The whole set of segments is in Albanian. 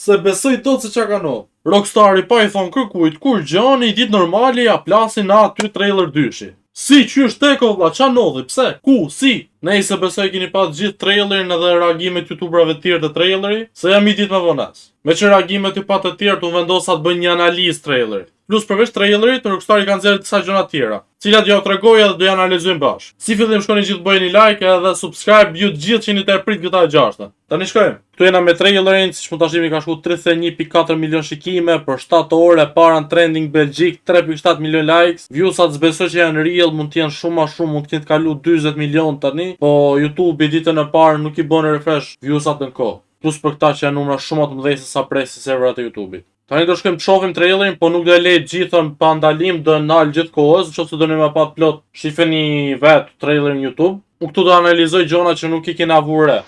Se besoj do se qa ka no. Rockstari pa i thonë kërkujt, kur gjani i ditë normali ja plasin na aty trailer dyshi. Si qysh teko vlla, qa nodhi, pse, ku, si? Nejse besoj keni pas gjithë trailerin edhe reagimet youtuberave tjerë të traileri, se jam i ditë me vones. Me që reagimet i pat të tjerë të vendosa të bëjnë një analizë trailerit. Plus përveç trailerit, Rockstari kanë nxjerrë disa gjëra tjera, cilat jo t'rregoj edhe do janë analizojmë bashkë. Si fillim shkoni gjithë bëjeni like edhe subscribe ju të gjithë që jeni të prit këta e gjashta. Tani shkojmë. Këtu jena me trailerin, siç mund ta shihni ka shku 31.4 milion shikime për 7 orë para në trending Belgjik, 3.7 milion likes. Viewsat s'besoj që janë real, mund të jenë shumë ma shumë, mund të kenë kalu 40 milion tani, po YouTube i ditën e parë nuk i bën refresh viewsat në kohë. Plus për këta që janë numra shumë të mëdhej se sa presi serverat e YouTube-it. Tani do shkojmë të shohim trailerin, po nuk do e lej gjithën pa ndalim, do nal gjithë kohës, nëse doni më pa plot, shifeni vetë trailerin YouTube. Unë këtu do analizoj gjona që nuk i kena vure.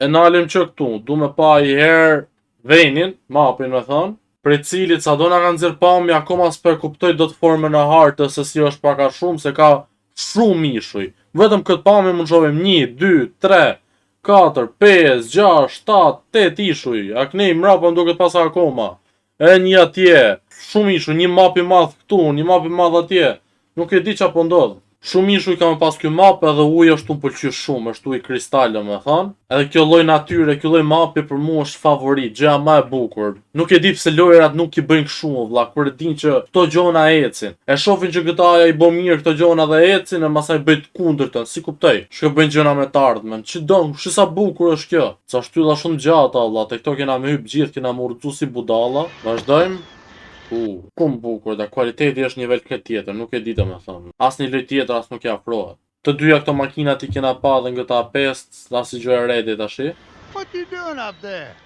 E nalim që këtu, du me pa i herë venin, mapin me thënë, për cilit sa do na kanë nxjerr pamje, akoma s'pe kuptoj do të formën e hartës, se si është pak a shumë, se ka shumë ishuj. Vetëm këtë pamje mund shohim 1, 2, 3, 4, 5, 6, 7, 8 ishuj. Aknej mrapa më duket pasa akoma. E një atje, shumë ishuj, një map i madh këtu, një map i madh atje. Nuk e di qa po ndodh. Shumë ishuj ka me pas kjo map edhe uji është më pëlqy shumë, është uji kristalë me thënë. Edhe kjo lloj natyre, kjo lloj mapi për mua është favorit, gjëja më e bukur. Nuk e di pse lojrat nuk i bëjnë kështu vëlla, kur e din që këto gjona ecin. E shohin që GTA-ja i bën mirë këto gjona dhe ecin e masaj bëjt kundërtën, si kuptoj. Shkë bëjnë gjëna me të ardhmen. Çi don, sa bukur është kjo. Ca shtylla shumë gjata vëlla, te këto kena me hyp gjithë, kena më urrëcu si budalla. Vazhdojmë. Shumë bukur, dhe kualiteti është një nivel tjetër, nuk e di domethënë. Asnjë lojë tjetër as nuk i afrohet. Të dyja këto makinat i kena pa dhe nga GTA 5, asi gjë e re tash. What you doing up there?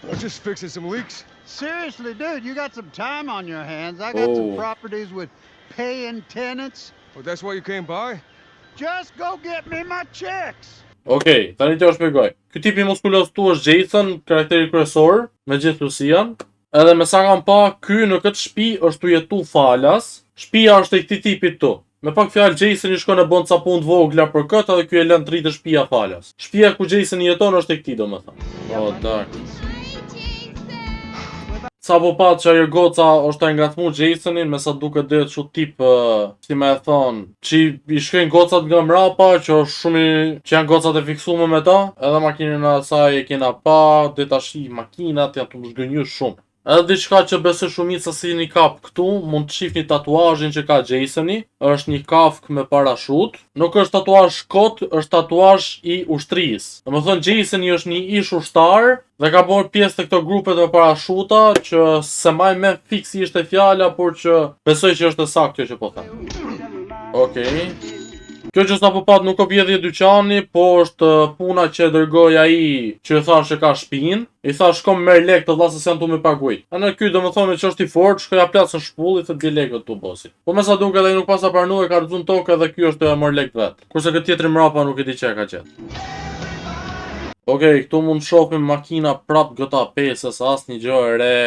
I'm just fixing some leaks. Seriously, dude, you got some time on your hands. I got some properties with paying tenants. Oh, that's why you came by? Just go get me my checks. Okej, tani t'ju shpjegoj. Ky tipi muskuloz tu është Jason, karakteri kryesor, me gjithë Lucian. Edhe me sa kam pa, ky në këtë shtëpi është tu jetu falas. Shtëpia është e këtij tipit tu. Me pak fjalë Jason i shkon e bën ca punë të vogla për këtë edhe ky e lën të rritë shtëpia falas. Shtëpia ku Jason jeton është e këtij domethënë. O dark. Sa po pat që ajo goca është e ngatmu Jasonin, me sa duket dhe që tip, si me e thonë, që i shkojnë gocat nga mrapa, që është shumë që janë gocat e fiksume me ta, edhe makinën e asaj e kena pa, dhe tash makinat janë të mshgënjur shumë. Edhe diçka që besoj shumica si një kap këtu, mund të shihni tatuazhin që ka Jasoni, është një kafk me parashut. Nuk është tatuazh kot, është tatuazh i ushtrisë. Domethënë Jasoni është një ish ushtar dhe ka bërë pjesë të këto grupet me parashuta që se maj me fiksi ishte fjala, por që besoj që është e saktë kjo që po them. Okej. Kjo që s'na po pat nuk o vjedhje dyqani, po është puna që dërgoj ai që i thash që ka shtëpinë. I thash shko merr lek të vllazës janë tu me paguajt. A në ky domethënë që është i fortë, shkoja plot në shpull i thot di lekët tu bosi. Po me sa duket ai nuk pasa pranuar, ka rrezun tokë edhe ky është e marr lek vet. Kurse këtë tjetri mrapa nuk e di çka ka gjetë. Okej, këtu mund shohim makina prap GTA 5-s, asnjë gjë e re,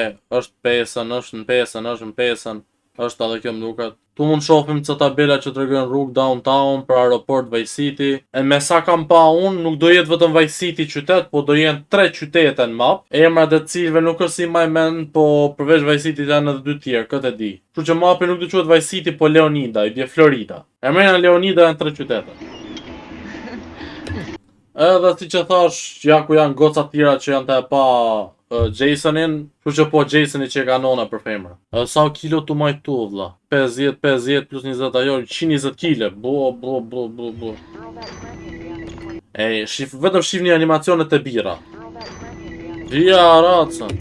është 5-ën, është në 5-ën, është në 5-ën. Është edhe kjo më duket. Tu mund shohim ca tabela që tregojnë rrugë downtown për aeroport Vice City. E me sa kam pa unë, nuk do jetë vetëm Vice City qytet, po do jenë 3 qytete në map. Emrat e cilëve nuk është si my man, po përveç Vice City janë edhe 2 tjerë, këtë e di. Kështu që mapi nuk do quhet Vice City, po Leonida, i bie Florida. Emrena Leonida janë 3 qytete. Edhe si që thash, ja ku janë goca tjera që janë të e pa Jasonin, kështu që po Jasoni që e ka nona për femra. Sa kilo tu majtu vlla? 50 plus 20 ajo, 120 kg. Bo. Ej, vetëm shifni animacionet e bira. Via racën.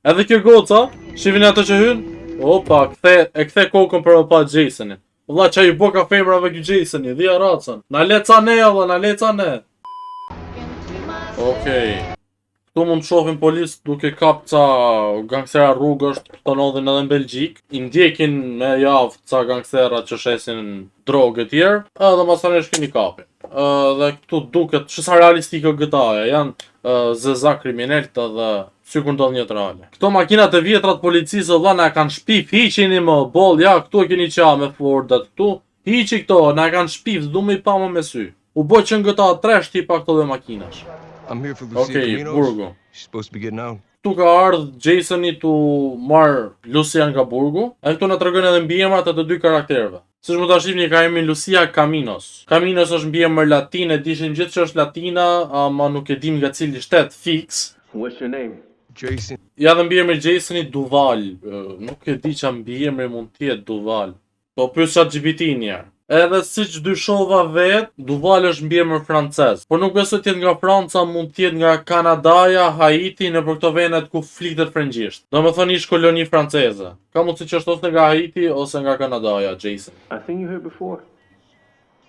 Edhe kjo goca, shifni ato që hyn? Opa, kthe kokën për pa Jasonin. Vlla çaj u boka femrave ky Jasoni, via racën. Na leca ne vlla, na leca ne. Okej. Këtu mund të shohim policë duke kap ca gangstera rrugësh të ndodhin edhe në Belgjik. I ndjekin me javë ca gangstera që shesin drogë e tjerë, edhe masanesh keni kapin. Dhe këtu duket që sa realistike GTA-ja, janë zeza kriminelt edhe sikur ndodh një reale. Këto makinat e vjetra të policisë valla na kanë shpif, hiqini më boll, ja këtu e keni qa me Fordat këtu. Hiqi këto, na kanë shpif, s'du me i pa më me sy. U bë që në GTA 3 shtipa këto dhe makinash. I'm here for Lucia Okej, Caminos. burgu. She's supposed to be getting out. Tu ka ardhur Jasoni tu marr Lucia nga burgu. E këtu na tregojnë edhe mbiemrat e të dy karakterëve. Siç mund ta shihni ka emrin Lucia Caminos. Caminos është mbiemër latin, e dishim gjithë që është latina, ama nuk e dim nga cili shtet fix. What's your name? Jason. Ja dhe mbiemri Jasoni Duval. Nuk e di ç'a mbiemri mund të jetë Duval. Po pyet ChatGPT njerë. Edhe siç dyshova vet, Duval është mbiemër francez. Por nuk besoj të jetë nga Franca, mund të jetë nga Kanadaja, Haiti, në për këto venet ku flitet frëngjisht. Domethënë ish koloni franceze. Ka mundësi që është ose nga Haiti ose nga Kanadaja, Jason. I seen you here before.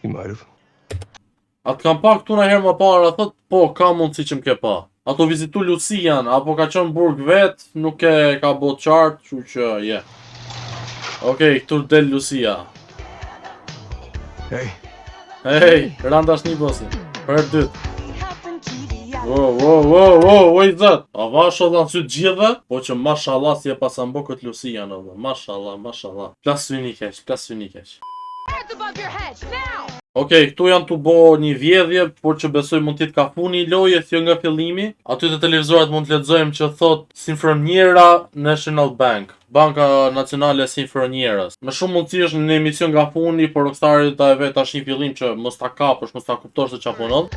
You might have. Atë kam pa këtu na herë më parë, thot, po, ka mundësi që më ke pa. Ato vizitu Lucian, apo ka qenë burg vet, nuk e ka bot qartë, kështu që, yeah. Okej, këtu del Lucia. Hey, Hey, randash një bosi. Për dytë. Wow, oj zot. A vash edhe sy gjithë? Po që mashallah si e pasambo këtë Lucian edhe. Mashallah. Plas syni keq. Hands above your head, now! Okej, këtu janë të bo një vjedhje, por që besoj mund t'jetë kafuni i lojës jo nga fillimi. Aty të televizorat mund të lexojmë që thot Sinfroniera National Bank, Banka Nacionale e Sinfronierës. Me shumë mundësi është në emision nga funi, por Rockstari ta e vet tash një fillim që mos ta kapësh, mos ta kuptosh se çfarë punon.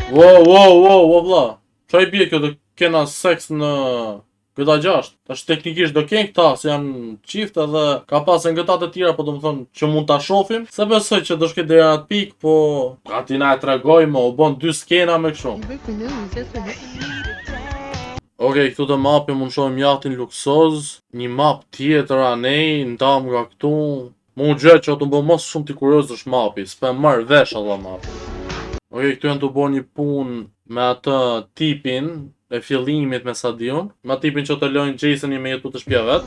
Wow, vlla. Çfarë bie kjo, do kena seks në GTA 6. Tash teknikisht do kenë këta, se janë çift edhe ka pas GTA të tjera, po domethënë që mund ta shohim. Se besoj që do shkoj deri atë pikë, po gati na e tregoj më, u bën 2 skena me kështu. Okej, këtu të mapi mund shohim jahtin luksoz, një map tjetër anej, ndam nga këtu. Mu gjë që të më mos shumë t'i kurioz është mapi, s'pe marrë vesh edhe mapi. Okej, këtu janë të bo një pun me atë tipin e fillimit me Sadion, me tipin që të lojnë Jasoni me jetu të shtëpia vet.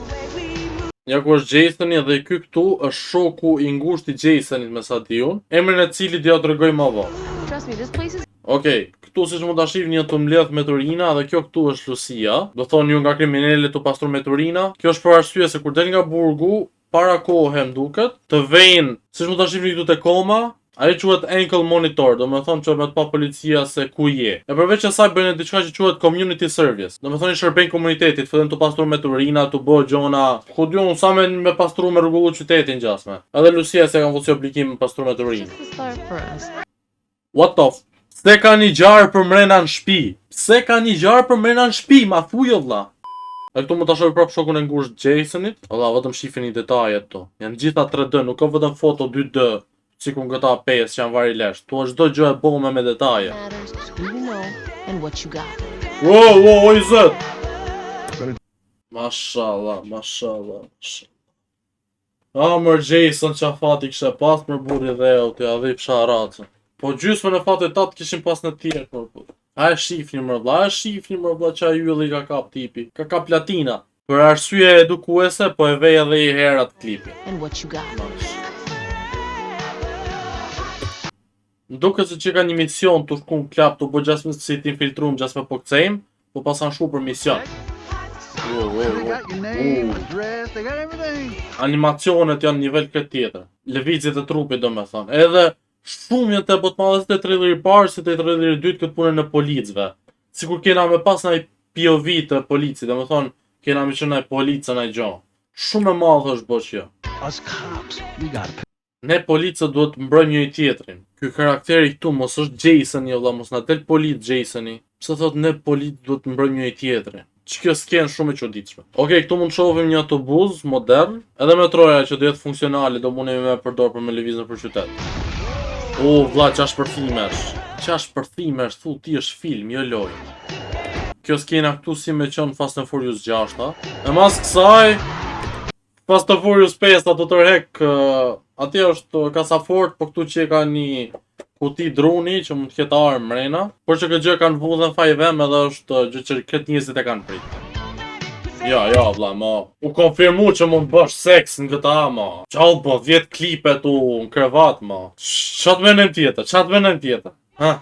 Ja ku është Jasoni dhe ky këtu është shoku i ngushtë i Jasonit me Sadion, emrin e cilit do ja tregoj më vonë. Trust me, this place is... Okej, këtu siç mund ta shihni të mbledh me Turina dhe kjo këtu është Lucia. Do thonë ju nga kriminalet të pastruar me Turina. Kjo është për arsye se kur del nga burgu, para kohë duket, të vejnë, siç mund ta shihni këtu te koma, ai quhet ankle monitor, do me thonë që me të pa policia se ku je. E përveç asaj bëjnë diçka që quhet community service. Do me thonë i shërbejnë komunitetit, fillim të pastruar me Turina, të bëjë gjona, ku diun sa me pastruar me rregullu qytetin gjasme. Edhe Lucia se kanë fusi obligim me pastruar me Turina. just the start for us. What the f... Se ka një gjarë për mrena në shtëpi. Se ka një gjarë për mrena në shtëpi, ma thuj o vlla. E këtu më ta shohim prapë shokun e ngushtë Jasonit. Valla, vetëm shifini detajet këtu. Janë gjitha 3D, nuk ka vetëm foto 2D. Sikur GTA 5 që janë vari lesh. Tu është çdo gjë e bome me detaje. Matters is who you know and what you got. Wow, oj zot. Mashallah. Mër Jason qa fati kështë pas për burri dhe o t'ja dhip sharacë. Po gjysmën e fatit tatë kishin pas në tjerë për putë. A e shifni mër vlla qa ylli ka kap tipi. Ka kap platina. Për arsye edukuese, po e vej edhe i herat klipi. And what you got. Duket se që ka një mision të shku në klap të bo gjasme si t'infiltrum gjasme po këcejmë, po pasan shku për mision. They got your name, address, they got everything. Animacionet janë nivel këtë tjetër. Lëvizjet e trupit do me thonë. Edhe shumë janë të bot madhe si të traileri parë, si të traileri dytë këtë punën e policëve. Sikur kena me pas nëj POV të policit, do me thonë kena me që nëj policë nëj gjo. Shumë e madhe është boq jo. Us cops, we gotta Ne policët duhet mbrojmë njëri tjetrin. Ky karakteri këtu mos është Jasoni, valla, mos na del policë Jasoni. Pse thot ne policët duhet mbrojmë njëri tjetrin? Ç'kjo sken shumë e çuditshme. Okej, këtu mund shohim një autobus modern, edhe metroja që do jetë funksionale, do mundemi me përdor për me lëvizje nëpër qytet. Vlla, ç'ash përthimesh, thu ti është film, jo lojë. Kjo skena këtu si me qenë Fast and Furious 6, e mas kësaj Fast and Furious 5 do të tërhek, atje është kasafort, po këtu që ka një kuti druni që mund të ketë armë mrena, por që këtë gjë kanë vu dhe në 5M edhe është gjë që këtë njëzit e kanë prit. Ja, vlla, ma. U konfirmu që mund bësh seks në GTA, ma. Qallë po, 10 klipet u në krevat, ma. Qatë menem tjetër? Ha?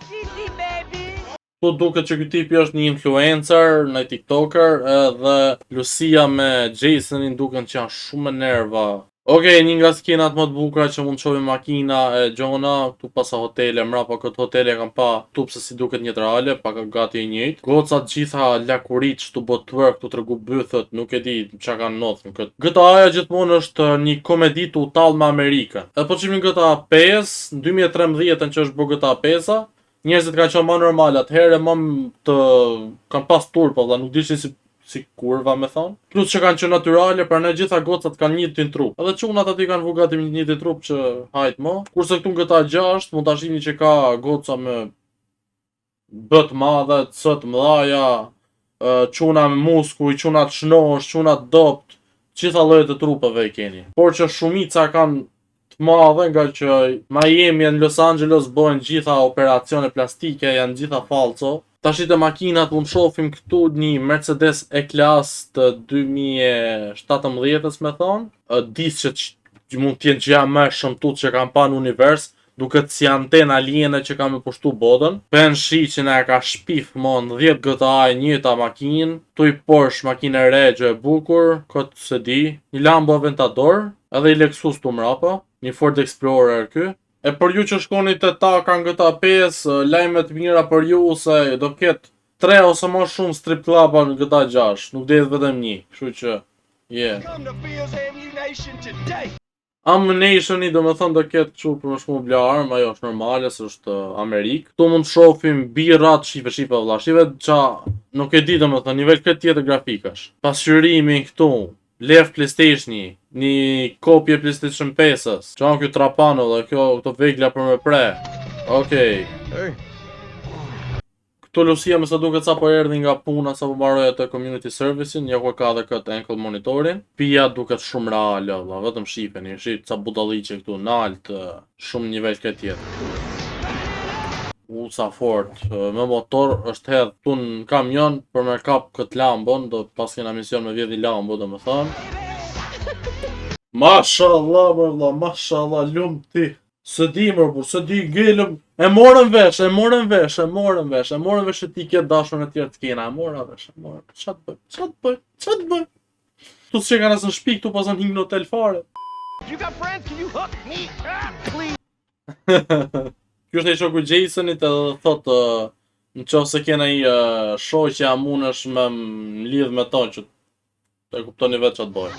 Tu duket që ky tipi është një influencer, një tiktoker, edhe Lucia me Jasonin duken që janë shumë nerva. Okej, një nga skenat më të bukura që mund të shohim makina e Gjona, këtu pasa hotele, mrapa këtë hotele kam pa këtu pse si duket një reale, pak gati e njëjtë. Gocat gjitha lakurit, shtu bot twerk, tu tregu bythët, nuk e di çka kanë ndodhur në këtë. GTA gjithmonë është një komedi të utall me Amerikën. Edhe po çim në GTA 5, në 2013 që është bë GTA 5-a, njerëzit kanë qenë më normal atëherë, më të kanë pas turpo, valla, nuk dishin si kurva me thonë. Plus që kanë qenë natyrale, për ne gjitha gocat kanë njëjtin trup. Edhe çunat aty kanë vugati me njëjtin trup që hajt mo. Kurse këtu në GTA 6 mund ta shihni që ka goca me bë të madhe, c të mëdha, çuna me muskuj, çuna të shnosh, çuna të dopt, gjitha llojet e trupave e keni. Por që shumica kanë të madhe nga që Miami në Los Angeles bëhen gjitha operacione plastike, janë gjitha falco. Tashi të makinat mund shohim këtu një Mercedes E-Class të 2017-s me thonë. Disë që mund t'jenë që jam më shëmtut që kam pa në univers, duket si anten aliene që kam e pushtu botën. Pen shi që na ka shpif mon 10 GTA e njëta makinë, tu i Porsche makinë e regje e bukur, këtë se di, një Lambo Aventador, edhe i Lexus të mrapa, një Ford Explorer ky. E për ju që shkoni të ta kanë GTA 5, lajme të mira për ju se do ketë 3 ose më shumë strip cluba në GTA 6, nuk dhe vetëm një, kështu që, yeah. Ammunitioni do me thënë do ketë që për më shmu blarë, ma jo është normale, se është Amerikë. Këtu mund të shofim birat, shive vëlla, shive qa nuk e di do me thënë, nivel këtë tjetë grafikash. Pasqyrimi këtu, left PlayStation-i, një kopje PlayStation 5-ës. Qa në kjo trapano dhe këto vegla për me pre. Okej. Hey. Këtu Lucia me sa duket sa po erdhi nga puna, sa po mbaroj atë community service-in, ja ku ka dhe këtë ankle monitorin. Pia duket shumë reale, valla, vetëm shifeni, shit sa budalliqe këtu, nalt, shumë nivel këtë tjetër. Sa fort, me motor është hedh tu në kamion për me kap këtë Lambon, do pas kena mision me vjedhi Lambo, do me thonë. Mashallah, bërla, mashallah, lumë ti. Së di mërë, bur, së di gjelëm, e morën vesh e ti kjetë dashën e tjerë të kena, e morën vesh, qatë bëj. Tu që ka nësë në shpik, tu pasën hingë në hotel fare. You got friends? Can you hook me up, please? Kjo është e shoku Jasonit edhe thotë në qoftë se kena i shoqja munësh me lidh me to që të kuptoni vetë çfarë të bëj.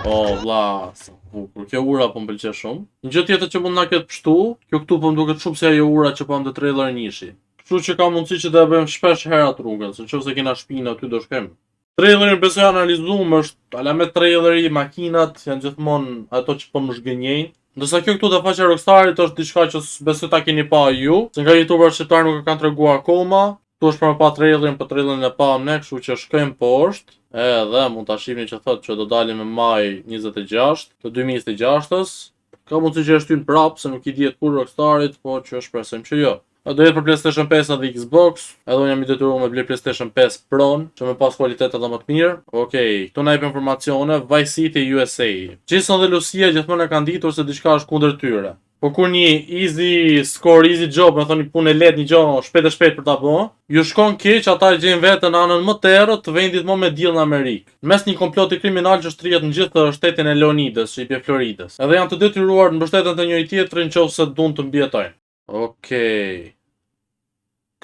O vlla, sa bukur. Kjo ura po m'pëlqen shumë. Një gjë tjetër që mund na ketë pështu, kjo këtu po m'duket shumë si ajo ura që po në trailer nishi. Kështu që ka mundësi që të bëjmë shpesh herat rrugën, se nëse kena shpinë aty do shkojmë. Trailerin besoj analizuar është ala me traileri, makinat janë gjithmonë ato që po më zhgënjejnë. Ndërsa kjo këtu të faqja e Rockstarit është diçka që besoj ta keni pa ju, se nga youtuber shqiptar nuk e kanë treguar akoma. Ktu është për me pa trailerin, po trailerin e pam ne, kështu që shkojmë poshtë. Edhe mund ta shihni që thotë që do dalim në maj 26 të 2026-s. Ka mundësi që është hyn prap, se nuk i dihet kur Rockstarit, po që shpresojmë që jo. Do jetë për PlayStation 5 dhe Xbox, edhe unë jam i detyruar me ble PlayStation 5 Pro-n, që me pas kualitet edhe më të mirë. Okej, këtu na jep informacione, Vice City USA. Jason dhe Lucia gjithmonë e kanë ditur se diçka është kundër tyre. Po kur një easy score, easy job, me thonë një punë e lehtë, një gjë shpejt për ta bërë, ju shkon keq, ata e gjejnë veten në anën më të errët të vendit më me diell në Amerikë. Mes një komploti kriminal që shtrihet në gjithë shtetin e Leonidas, që i bie Floridës. Edhe janë të detyruar të mbështeten te njëri tjetri nëse duan të mbijetojnë. Okej.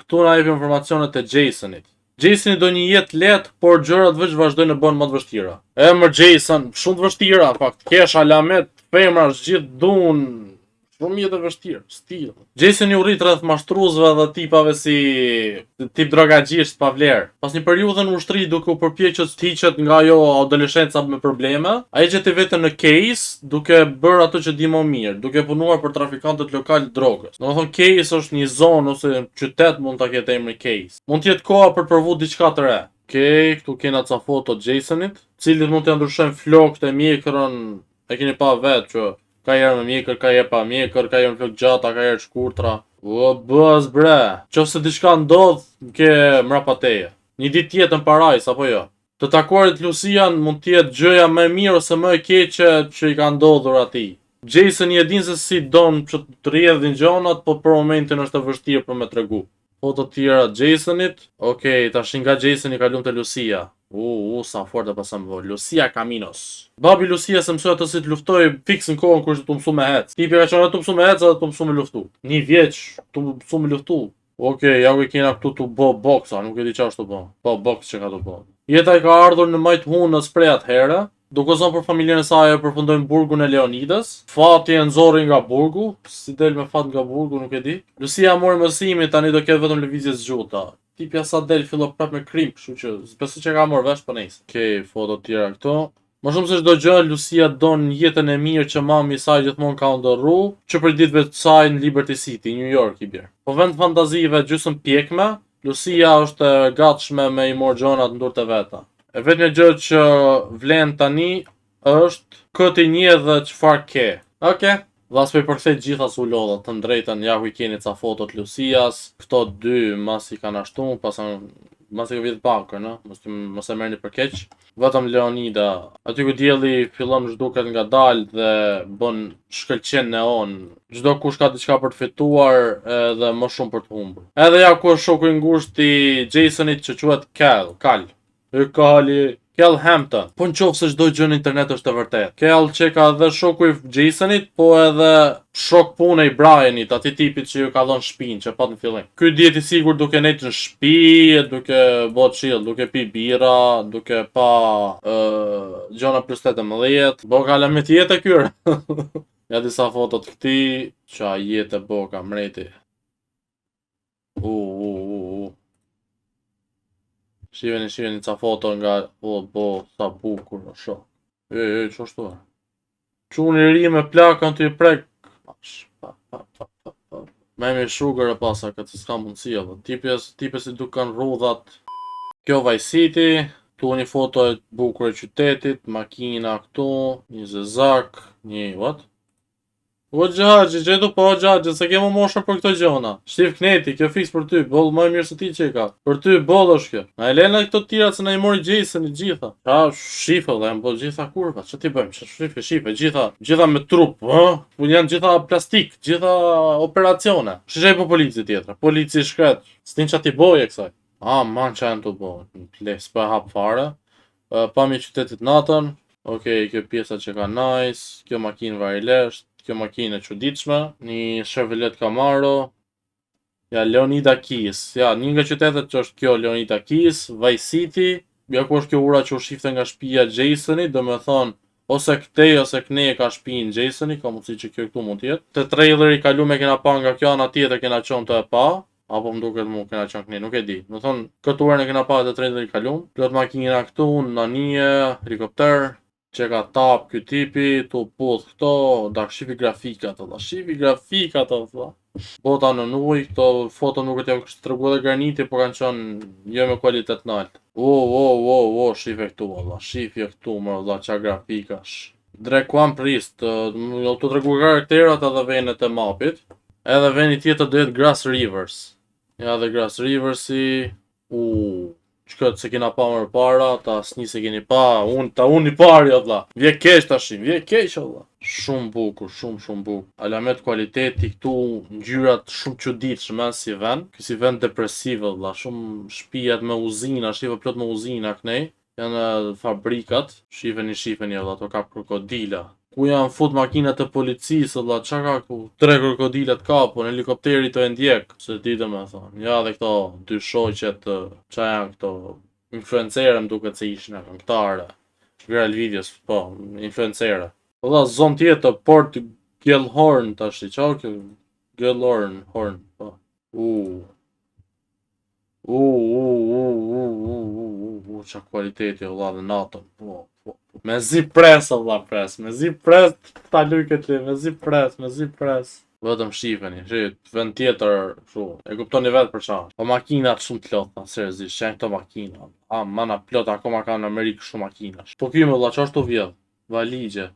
Këtu na jep informacionet e Jasonit. Jasoni do një jetë lehtë, por gjërat veç vazhdojnë të bëhen më të vështira. Emër Jason, shumë të vështira, fakt. Kesh alamet, femrash, gjithë dun, shumë jetë të vështirë, stil. Jasoni u rrit rreth mashtruesve dhe tipave si tip drogagjisht pa vlerë. Pas një periudhe në ushtri duke u përpjequr të hiqet nga ajo adoleshenca me probleme, ai gjeti veten në case duke bërë ato që di më mirë, duke punuar për trafikantët lokal drogës. Domethënë case është një zonë ose qytet mund ta ketë emrin case. Mund të jetë koha për provu diçka të re. Okej, këtu kena ca foto të Jasonit, cilit mund të ndryshojnë flokët e mjekrën, e keni pa vetë që ka herë me mjekër, ka herë pa mjekër, ka herë me flokë gjata, ka herë shkurtra. O bës bre, qofse diçka ndodh, ke mrapa teje. Një ditë tjetër në parajs apo jo. Të takuarit Lucian mund të jetë gjëja më e mirë ose më e keqe që i ka ndodhur atij. Jason i e din se si don që të rrjedhin gjonat, po për momentin është e vështirë për me tregu. Foto të tjera Jasonit. Okej, tash nga Jasoni kalon te Lucia. Sa fort e pasëm bo. Lucia Caminos. Babi Lucia se mësoj atë si të luftoj fix në kohën kur është të mësu me hec. Tipi ka qenë të mësu me hec edhe të mësu me luftu. 1 vjeç të mësu me luftu. Okej, ja ku i kena këtu të bo boksa, nuk e di qa është të bo. Po boks që ka të bo. Jeta i ka ardhur në majtë hunë në sprejat herë. Duke zonë për familjen e saj e përfundojnë burgun e Leonidas. Fati e nxorri nga burgu. Si del me fat nga burgu, nuk e di. Lucia mori mësimin, tani do ketë vetëm lëvizje zgjuta. Tipja sa del fillo prap me krim, kështu që besoj që ka marrë vesh, po nejse. Okej, foto tjera këto. Më shumë se çdo gjë, Lucia don jetën e mirë që mami i saj gjithmonë ka ndërru, që për ditëve të saj në Liberty City, New York i bjerë. Po vend fantazive gjysmë pjekme, Lucia është e gatshme me i morë gjonat në durë të veta. E vetmja gjë që vlen tani është këtë i një dhe çfarë ke. Okej. Vlas për përkthej gjitha su lodha, të drejtën ja ku i keni ca fotot Lucias, këto 2 mas i kanë ashtu, mas i ka vjetë bakër, në? Mos e merrni për keq. Vetëm Leonida, aty ku dielli fillon zhduket nga dalë dhe bën shkëlqen neon. Çdo kush ka diçka për të fituar edhe më shumë për të humbur. Edhe ja ku është shoku i ngushtë i Jasonit që quhet Cal. Cal Hampton. Po në qofë se çdo gjë në internet është e vërtet. Cal që ka dhe shoku i Jasonit, po edhe shok pune i Brianit, ati tipit që ju ka dhënë shtëpinë që pat në fillim. Ky dihet i sigurt duke nejtë në shtëpi, duke bërë chill, duke pi bira, duke pa gjona plus 18, boka la me tjetë e kyre. Ja disa fotot këti, që a jetë boka mreti. Shiveni ca foto nga sa bukur në shok. Që është të? Quni i ri me plakën të i prek. Me me sugar e pasa këtë s'ka mundësia. Tipe si du kanë rrudhat. Kjo Vice City. Tu një foto e bukur e qytetit. Makina këtu. Një zezak. Një what? O Gjaxhi, gjetu po Gjaxhi, se kemo moshën për këto gjona. Shtif kneti, kjo fix për ty, boll më mirë se ti që i ka. Për ty boll është kjo. Na e lena këto tira se na i mori Jason i gjitha. Ka shife dhe janë boll gjitha kurva, që ti bëjmë, që shife, gjitha me trup, janë gjitha plastik, gjitha operacione. Shishej po polici tjetra, polici shkret, s'tin që ti boje kësaj. Man që janë të bojë, les për hap fare. Pami qytetit natën, okej, kjo pjesa që ka nice, kjo makinë varilesht. Kjo makinë e çuditshme, një Chevrolet Camaro. Ja, Leonida Keys. Ja, një nga qytetet që është kjo Leonida Keys, Vice City. Ja ku është kjo ura që u shifte nga shtëpia e Jasonit, do me thonë, ose këtej ose kënej e ka shtëpinë Jasonit, ka mundësi që kjo këtu mund tjetë. Te traileri kalume kena pa nga kjo ana tjetër kena qenë të e pa, apo më duket mu kena qenë kënej, nuk e di. Do thonë, këtë urën e kena pa te traileri kalum. Plot makina këtu, nanije, helikopter. Që ka tap ky tipi, tu puth këto, da shifi grafikat valla. Bota në ujë, këto foto nuk e t'jam kështë të regu dhe graniti, po kanë qënë jo me kualitet nalt. Shife këtu valla, shifi këtu më valla, qa grafikash. Drek One Priest, të të regu karakterat edhe venet e mapit, edhe veni tjetër dhe Grass Rivers. Ja dhe Grass Riversi, Shkët se kena pa mërë para, ta s'ni se keni pa, unë i pari valla. Vje keq tashim, valla. Shumë bukur, shumë bukur. Alamet kualiteti këtu, ngjyrat shumë çuditshme si vend. Ky si vend depresiv valla, shumë shtëpiat me uzina, shive plot me uzina kënej. Janë fabrikat, shifeni valla, to ka krokodila. Ku janë fut makinat e policisë, valla, qa ka ku? 3 krokodilat kapun, helikopteri të e ndjek, se ti dhe me thonë. Ja dhe këto 2 shoqet, qa janë këto, influencere më duket se ishin e këngëtare. Viral videos, po, influencere. Valla, zon tjetër, Port Gellhorn tash, qa kjo? Gellhorn, po. Qa kualiteti, valla, dhe natën, po. Me zi pres, valla, me zi pres, ta luj këtë, me zi pres. Vetëm shifeni, vend tjetër, e kuptoni vetë për qa. Po makinat shumë t'lota, seriozisht, që janë këto makina. Mana plot, akoma ka në Amerikë shumë makinash. Po kjo me valla, qa është të vjedh? Valigje.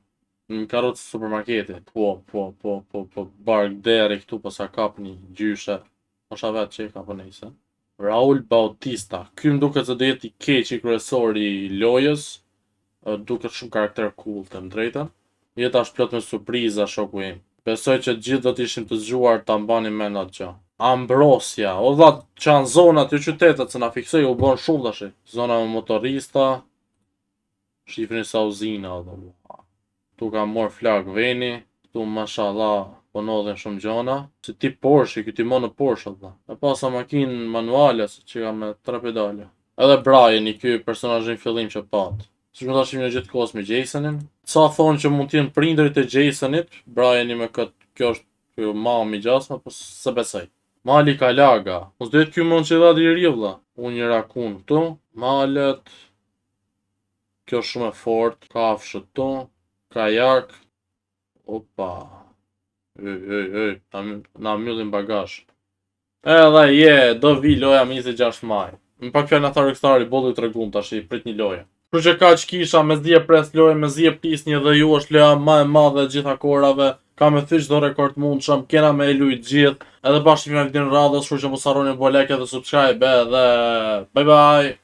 Në karotës supermarketi. Po, bark deri këtu, po sa kap një gjyshe. Osha vetë që i ka për nejse. Raul Bautista. Ky më duket se do jetë i keq i kryesori i lojës. Duket shumë karakter cool të më drejten. Jeta është plot me surpriza shoku im. Besoj që gjithë do t'ishim të zgjuar ta mbanim mend atë gjë. Ambrosia, o dha që janë zonat të qytetet se na fiksoj u bën shumë tash. Zona me motorista, shifrin Sauzina o dhe. Tu ka mor flag veni, tu mashallah po nodhen shumë gjona, si tip Porsche, ky timon në Porsche o dhe. E pasa makinë manuale, se që ka me 3 pedale. Edhe Brian, ky personazhi fillim që pat. Si më tashim në gjithë kohës me Jasonin. Ca thonë që mund t'jenë prindërit e Jasonit, Briani me këtë, kjo është kjo mami gjasma, po se besoj. Mali Kalaga. Mos duhet ky mund që dha diri vlla. Unë një rakun këtu, malet. Kjo është shumë e fortë, kafshët këtu, kajak. Opa. Na mbyllin bagazh. Edhe do vi loja me 26 maj. Më pak fjalë na tha Rockstari bolli tregun tash i prit një lojë. Kështu që kaq kisha me zje pres lojë, me zje pisnjë dhe ju është loja më e madhe e gjitha korave. Ka me thyq do rekord mundshëm, kena me e lujt gjithë. Edhe bashkë me Aldin Radhës, kështu që mos harroni bo like dhe subscribe edhe bye bye.